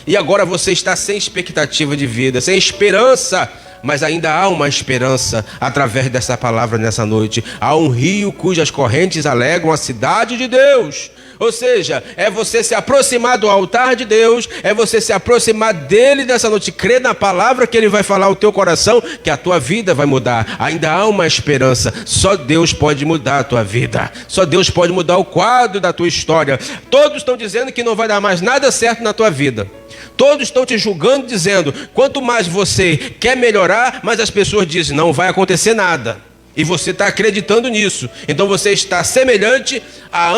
E agora você está sem expectativa de vida, sem esperança, mas ainda há uma esperança através dessa palavra nessa noite. Há um rio cujas correntes alegram a cidade de Deus. Ou seja, é você se aproximar do altar de Deus, é você se aproximar dele nessa noite, crer na palavra que ele vai falar ao teu coração, que a tua vida vai mudar. Ainda há uma esperança. Só Deus pode mudar a tua vida. Só Deus pode mudar o quadro da tua história. Todos estão dizendo que não vai dar mais nada certo na tua vida. Todos estão te julgando, dizendo, quanto mais você quer melhorar, mais as pessoas dizem, não vai acontecer nada. E você está acreditando nisso. Então você está semelhante a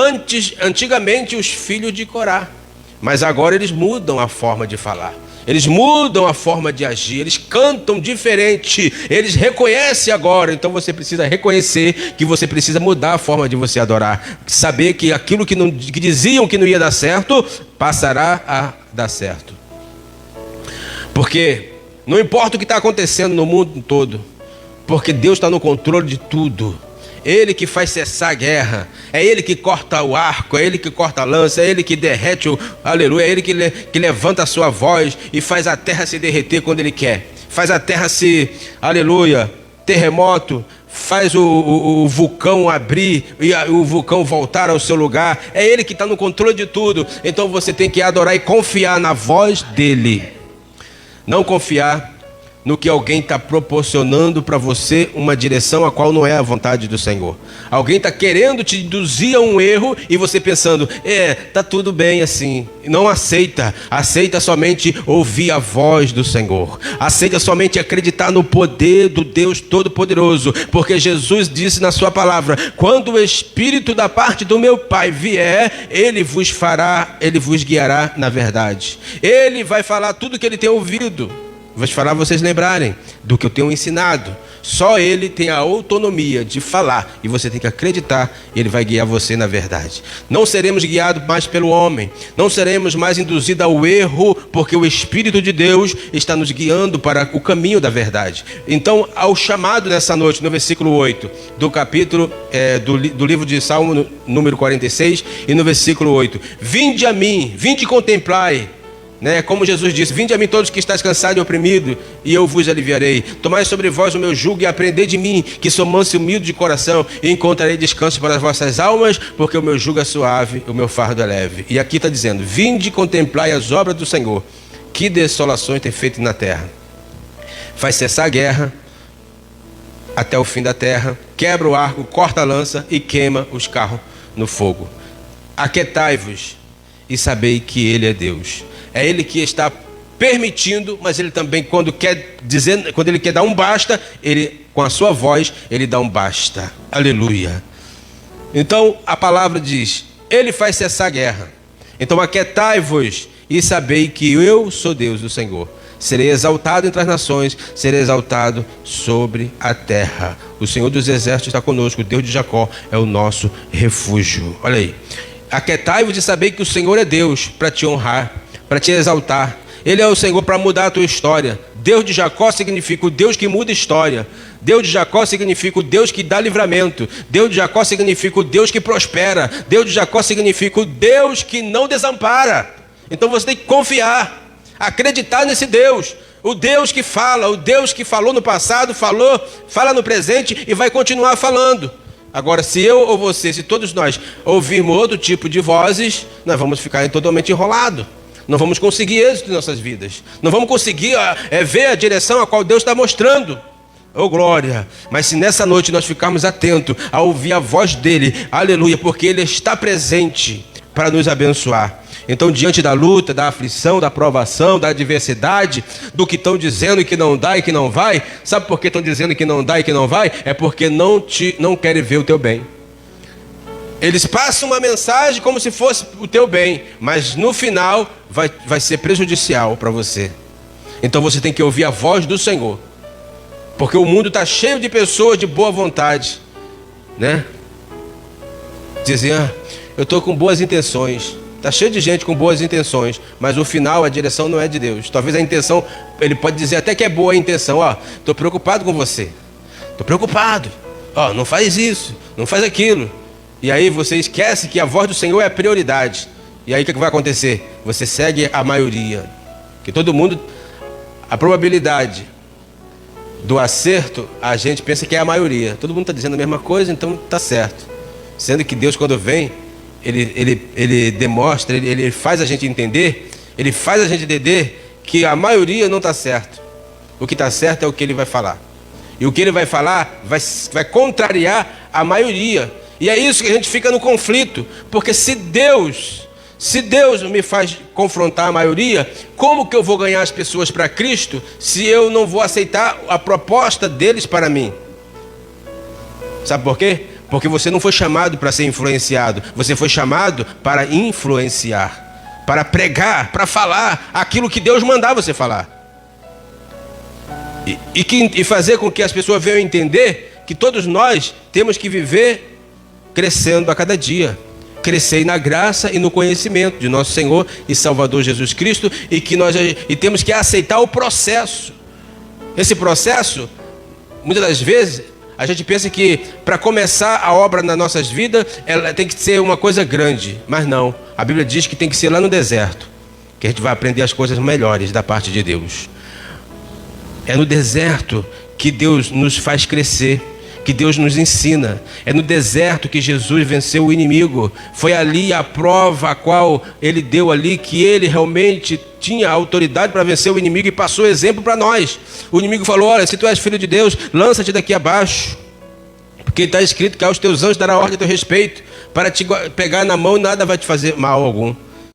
antigamente os filhos de Corá. Mas agora eles mudam a forma de falar. Eles mudam a forma de agir. Eles cantam diferente. Eles reconhecem agora. Então você precisa reconhecer que você precisa mudar a forma de você adorar. Saber que aquilo que diziam que não ia dar certo, passará a dar certo. Porque não importa o que está acontecendo no mundo todo. Porque Deus está no controle de tudo. Ele que faz cessar a guerra. É Ele que corta o arco. É Ele que corta a lança. É Ele que derrete o... Aleluia. É Ele que levanta a sua voz e faz a terra se derreter quando Ele quer. Faz a terra se... Aleluia. Terremoto. Faz o vulcão abrir e o vulcão voltar ao seu lugar. É Ele que está no controle de tudo. Então você tem que adorar e confiar na voz dEle. Não confiar no que alguém está proporcionando para você uma direção a qual não é a vontade do Senhor. Alguém está querendo te induzir a um erro e você pensando, tá tudo bem assim. Não aceita. Aceita somente ouvir a voz do Senhor. Aceita somente acreditar no poder do Deus Todo-Poderoso. Porque Jesus disse na sua palavra, quando o Espírito da parte do meu Pai vier, Ele vos guiará na verdade. Ele vai falar tudo que Ele tem ouvido. Vou te falar, vocês lembrarem do que eu tenho ensinado. Só Ele tem a autonomia de falar. E você tem que acreditar. Ele vai guiar você na verdade. Não seremos guiados mais pelo homem. Não seremos mais induzidos ao erro. Porque o Espírito de Deus está nos guiando para o caminho da verdade. Então, ao chamado nessa noite, no versículo 8 do capítulo do livro de Salmo número 46. E no versículo 8. Vinde a mim, vinde contemplai. Como Jesus disse, vinde a mim todos que estáis cansados e oprimidos, e eu vos aliviarei. Tomai sobre vós o meu jugo e aprendei de mim, que sou manso e humilde de coração, e encontrarei descanso para as vossas almas, porque o meu jugo é suave, o meu fardo é leve. E aqui está dizendo, vinde contemplai as obras do Senhor, que desolações tem feito na terra. Faz cessar a guerra até o fim da terra, quebra o arco, corta a lança e queima os carros no fogo. Aquietai-vos e sabei que Ele é Deus. É Ele que está permitindo, mas Ele também, quando Ele quer dar um basta, Ele, com a sua voz, Ele dá um basta. Aleluia. Então, a palavra diz, Ele faz cessar a guerra. Então, aquietai-vos e sabei que eu sou Deus, o Senhor. Serei exaltado entre as nações, serei exaltado sobre a terra. O Senhor dos exércitos está conosco, o Deus de Jacó é o nosso refúgio. Olha aí. Aquietai-vos e sabei que o Senhor é Deus, para te honrar, para te exaltar. Ele é o Senhor para mudar a tua história. Deus de Jacó significa o Deus que muda história. Deus de Jacó significa o Deus que dá livramento. Deus de Jacó significa o Deus que prospera. Deus de Jacó significa o Deus que não desampara. Então você tem que confiar, acreditar nesse Deus. O Deus que fala, o Deus que falou no passado, fala no presente e vai continuar falando. Agora, se eu ou você, se todos nós ouvirmos outro tipo de vozes, nós vamos ficar totalmente enrolados. Não vamos conseguir êxito em nossas vidas. Não vamos conseguir ver a direção a qual Deus está mostrando. Oh glória. Mas se nessa noite nós ficarmos atentos a ouvir a voz dEle, aleluia, porque Ele está presente para nos abençoar. Então, diante da luta, da aflição, da provação, da adversidade, do que estão dizendo que não dá e que não vai, sabe por que estão dizendo que não dá e que não vai? É porque não querem ver o teu bem. Eles passam uma mensagem como se fosse o teu bem, mas no final vai ser prejudicial para você. Então você tem que ouvir a voz do Senhor, porque o mundo está cheio de pessoas de boa vontade, dizem, eu estou com boas intenções. Está cheio de gente com boas intenções, mas o final, a direção não é de Deus. Talvez a intenção, ele pode dizer até que é boa a intenção. Estou preocupado com você. Estou preocupado. Não faz isso, não faz aquilo. E aí você esquece que a voz do Senhor é a prioridade. E aí o que vai acontecer? Você segue a maioria. Que todo mundo, a probabilidade do acerto, a gente pensa que é a maioria. Todo mundo está dizendo a mesma coisa, então está certo. Sendo que Deus, quando vem, ele demonstra, ele faz a gente entender, ele faz a gente entender que a maioria não está certo. O que está certo é o que ele vai falar. E o que ele vai falar vai contrariar a maioria. E é isso que a gente fica no conflito. Porque se Deus me faz confrontar a maioria, como que eu vou ganhar as pessoas para Cristo se eu não vou aceitar a proposta deles para mim? Sabe por quê? Porque você não foi chamado para ser influenciado. Você foi chamado para influenciar, para pregar, para falar aquilo que Deus mandar você falar. E fazer com que as pessoas venham entender que todos nós temos que viver crescendo a cada dia. Crescer na graça e no conhecimento de nosso Senhor e Salvador Jesus Cristo, e temos que aceitar o processo. Esse processo, muitas das vezes, a gente pensa que para começar a obra nas nossas vidas, ela tem que ser uma coisa grande, mas não. A Bíblia diz que tem que ser lá no deserto, que a gente vai aprender as coisas melhores da parte de Deus. É no deserto que Deus nos faz crescer, que Deus nos ensina. É no deserto que Jesus venceu o inimigo. Foi ali a prova a qual ele deu ali que ele realmente tinha autoridade para vencer o inimigo e passou exemplo para nós. O inimigo falou: olha, se tu és filho de Deus, lança-te daqui abaixo, porque está escrito que aos teus anjos dará ordem a teu respeito, para te pegar na mão e nada vai te fazer mal algum.